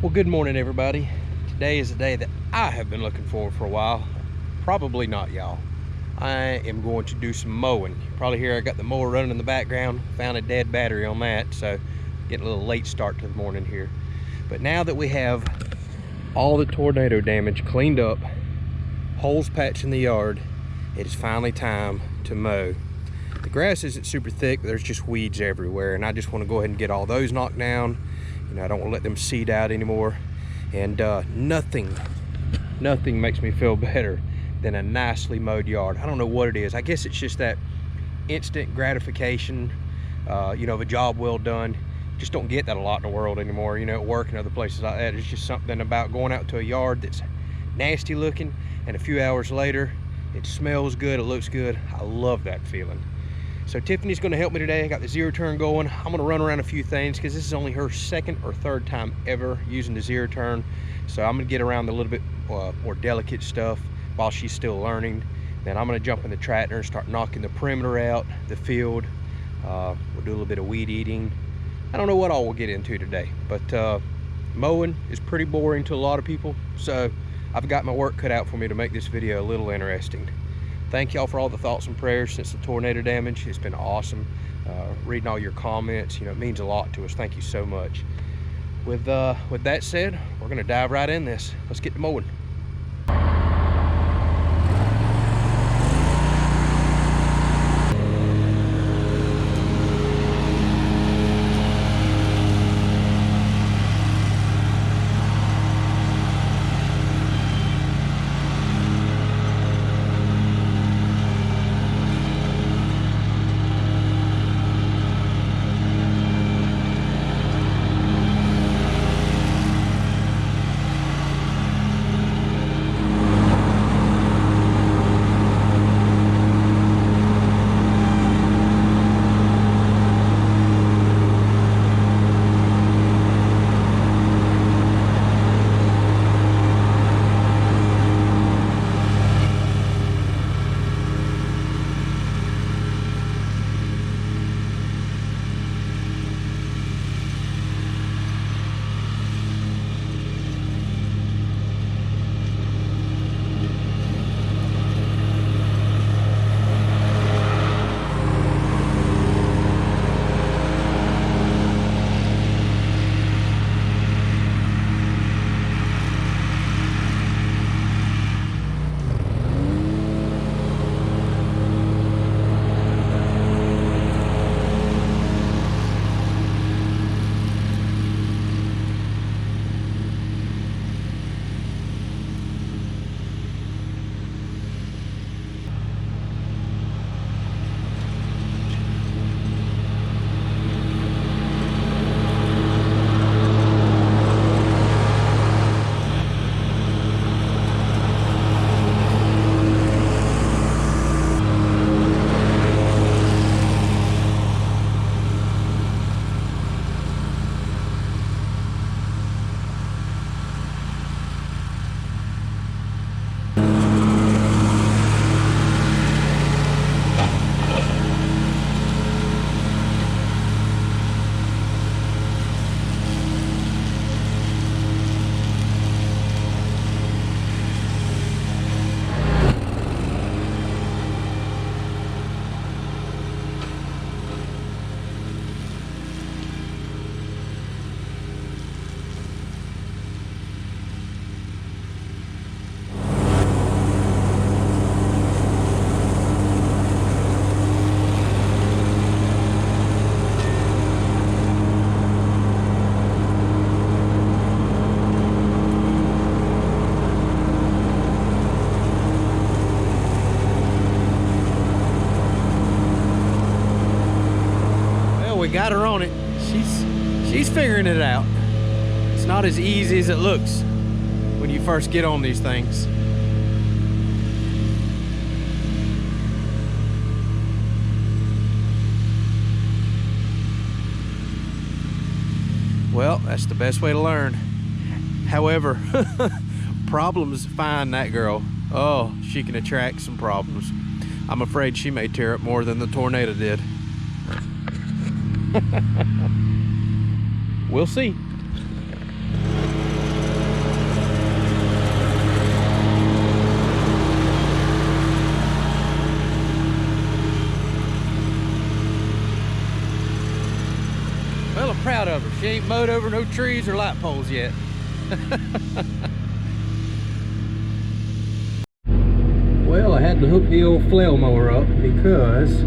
Well, good morning, everybody. Today is a day that I have been looking forward for a while. Probably not, y'all. I am going to do some mowing. You probably hear I got the mower running in the background. Found a dead battery on that, so getting a little late start to the morning here. But now that we have all the tornado damage cleaned up, holes patched in the yard, it is finally time to mow. The grass isn't super thick, but there's just weeds everywhere, and I just want to go ahead and get all those knocked down. You know, I don't want to let them seed out anymore. And nothing makes me feel better than a nicely mowed yard. I don't know what it is. I guess it's just that instant gratification, you know, of a job well done. Just don't get that a lot in the world anymore, you know, at work and other places like that. It's just something about going out to a yard that's nasty looking, and a few hours later, it smells good, it looks good. I love that feeling. So Tiffany's gonna help me today. I got the zero turn going. I'm gonna run around a few things because this is only her second or third time ever using the zero turn. So I'm gonna get around the little bit more delicate stuff while she's still learning. Then I'm gonna jump in the tractor and start knocking the perimeter out, the field. We'll do a little bit of weed eating. I don't know what all we'll get into today, but mowing is pretty boring to a lot of people. So I've got my work cut out for me to make this video a little interesting. Thank y'all for all the thoughts and prayers since the tornado damage. It's been awesome. Reading all your comments, you know, it means a lot to us. Thank you so much. With that said, we're gonna dive right in this. Let's get to mowing. We got her on it. She's figuring it out. It's not as easy as it looks when you first get on these things. Well, that's the best way to learn. However, problems find that girl. Oh, she can attract some problems. I'm afraid she may tear up more than the tornado did. We'll see. mowed over no trees or light poles yet. Well, I had to hook the old flail mower up because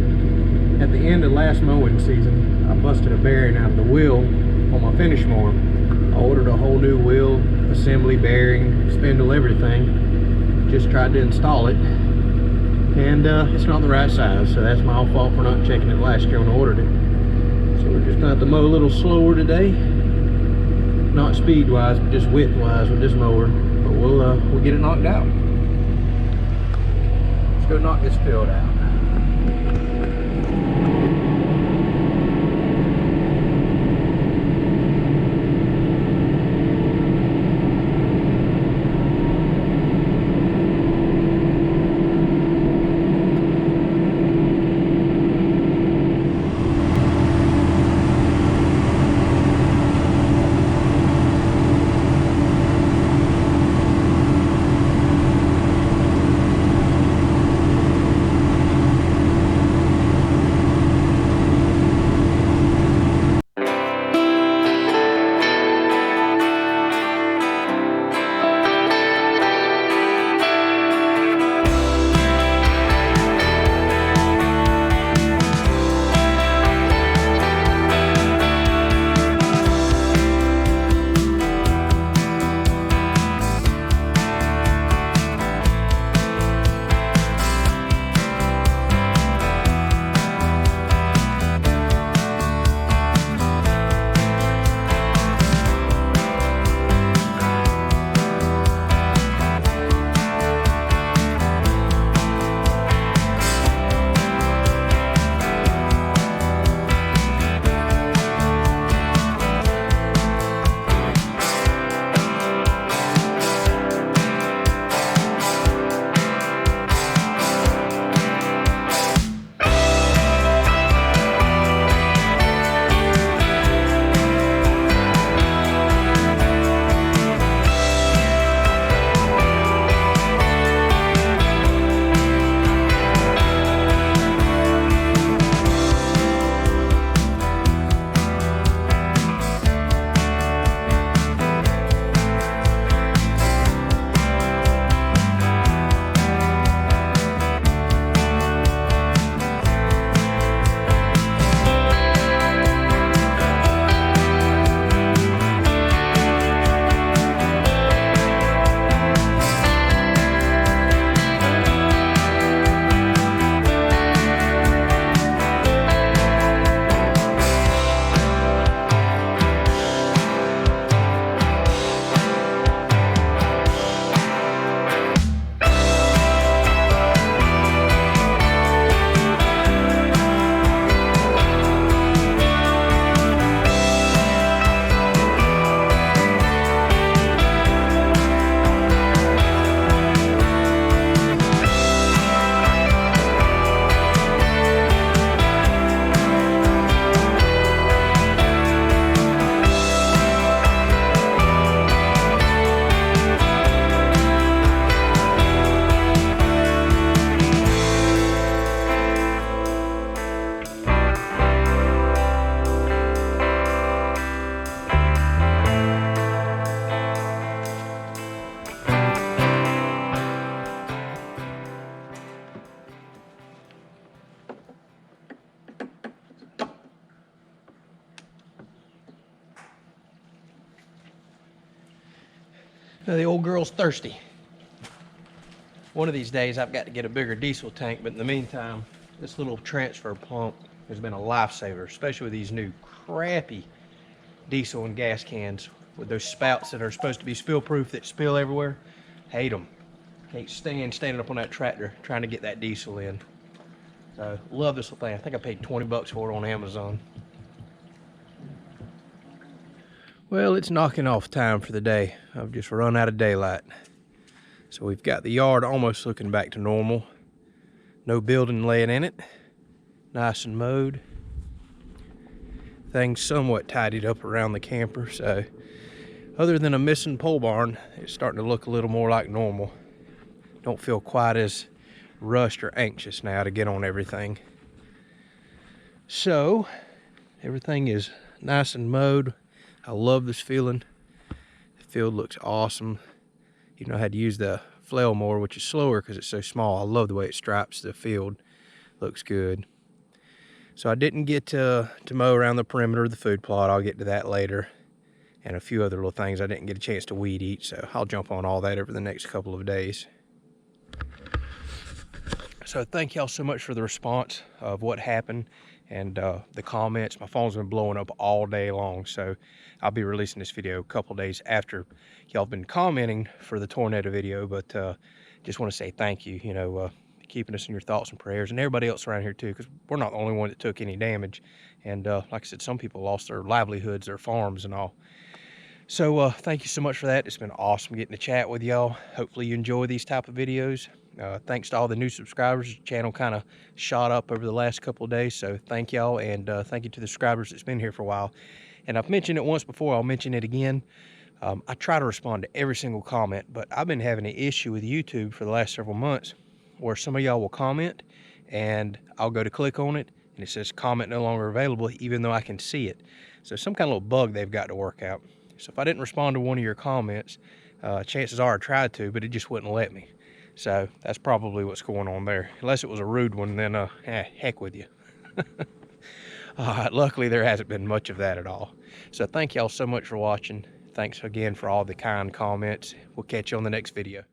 at the end of last mowing season, I busted a bearing out of the wheel on my Finish mower. I ordered a whole new wheel, assembly, bearing, spindle, everything. Just tried to install it, and it's not the right size, so that's my fault for not checking it last year when I ordered it. So we're just gonna have to mow a little slower today. Not speed-wise, but just width-wise with this mower. But we'll get it knocked out. Let's go knock this field out. The old girl's thirsty. One of these days I've got to get a bigger diesel tank, but in the meantime, this little transfer pump has been a lifesaver, especially with these new crappy diesel and gas cans with those spouts that are supposed to be spill proof that spill everywhere. Hate them. Can't stand standing up on that tractor trying to get that diesel in. So love this little thing. I think I paid 20 bucks for it on Amazon. Well, it's knocking off time for the day. I've just run out of daylight. So we've got the yard almost looking back to normal. No building laying in it. Nice and mowed. Things somewhat tidied up around the camper. So other than a missing pole barn, it's starting to look a little more like normal. Don't feel quite as rushed or anxious now to get on everything. So everything is nice and mowed. I love this feeling. The field looks awesome. You know, I had to use the flail mower, which is slower because it's so small. I love the way it stripes the field. Looks good. So I didn't get to mow around the perimeter of the food plot. I'll get to that later. And a few other little things I didn't get a chance to weed eat, so I'll jump on all that over the next couple of days. So thank y'all so much for the response of what happened and the comments. My phone's been blowing up all day long, so I'll be releasing this video a couple days after y'all been commenting for the tornado video. But just want to say thank you, you know, keeping us in your thoughts and prayers, and everybody else around here too, because we're not the only one that took any damage. And like I said, some people lost their livelihoods, their farms and all. So thank you so much for that. It's been awesome getting to chat with y'all. Hopefully you enjoy these type of videos. Thanks to all the new subscribers. The channel kind of shot up over the last couple of days, so thank y'all, and thank you to the subscribers that's been here for a while. And I've mentioned it once before, I'll mention it again. I try to respond to every single comment, but I've been having an issue with YouTube for the last several months where some of y'all will comment and I'll go to click on it and it says comment no longer available, even though I can see it. So some kind of little bug they've got to work out. So if I didn't respond to one of your comments, chances are I tried to, but it just wouldn't let me. So that's probably what's going on there. Unless it was a rude one, then heck with you. All right, luckily there hasn't been much of that at all. So thank y'all so much for watching. Thanks again for all the kind comments. We'll catch you on the next video.